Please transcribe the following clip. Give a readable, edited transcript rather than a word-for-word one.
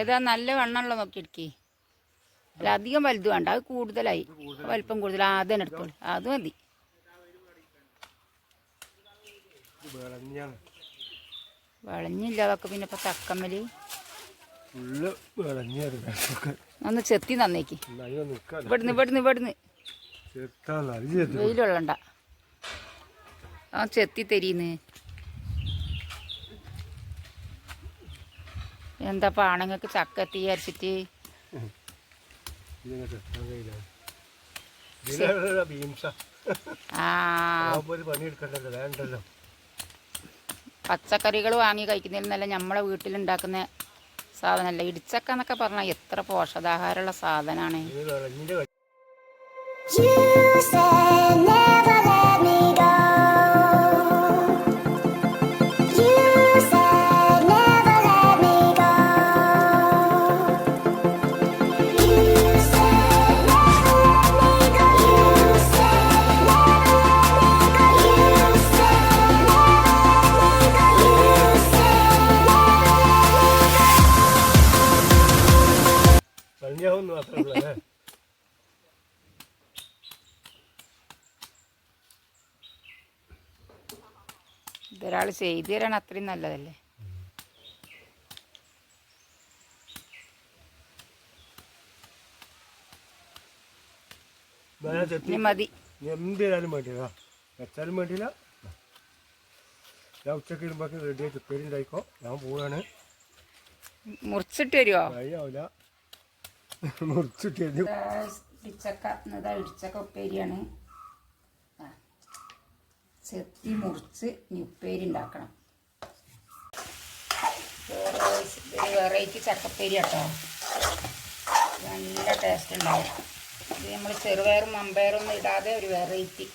ഏതാ നല്ല വണ്ണമുള്ള നോക്കിയെടുക്കേ. അല്ല അധികം വലുത് വേണ്ട, അത് കൂടുതലായി, വലിപ്പം കൂടുതൽ. അത് തന്നെ എടുത്തോളൂ, അത് മതി. വിളഞ്ഞില്ല അതൊക്കെ. പിന്നെ ഇപ്പൊ തക്കമ്മല് ഒന്ന് ചെത്തി തന്നേക്ക്. ഇവിടുന്ന് വെയിലുള്ളണ്ട. ആ ചെത്തി തരീന്ന്. എന്താ ആണുങ്ങൾക്ക് ചക്ക എത്തി വിചാരിച്ചിട്ട്. പച്ചക്കറികൾ വാങ്ങി കഴിക്കുന്നതിൽ നല്ല നമ്മളെ വീട്ടിലുണ്ടാക്കുന്ന സാധനമല്ല. ഇടിച്ചക്ക എന്നൊക്കെ പറഞ്ഞാൽ എത്ര പോഷകാഹാരമുള്ള സാധനമാണ്. ഇതൊരാൾ ചെയ്തു തരാൻ അത്രയും നല്ലതല്ലേ. മതി. എന്തിനാലും വേണ്ടില്ല, വെച്ചാലും വേണ്ടിയില്ല. ഞാൻ ഉച്ചക്ക് ഇടുമ്പോഴേക്ക് റെഡി ആയിട്ട് ഉപ്പേരി ഉണ്ടായിക്കോ. ഞാൻ പോവാണ്. മുറിച്ചിട്ട് തരുമോ? കഴിയാവില്ല, മുറിച്ചിട്ട് തരും. ഇടിച്ചക്ക ഉപ്പേരിയാണ്. ചെത്തി മുറിച്ച് ഉപ്പേരി ഉണ്ടാക്കണം. വെറൈറ്റി ചക്കപ്പേരി കേട്ടോ, നല്ല ടേസ്റ്റ് ഉണ്ടാവും. ഇത് നമ്മൾ ചെറുപയറും മമ്പയറും ഒന്നും ഇടാതെ ഒരു വെറൈറ്റി.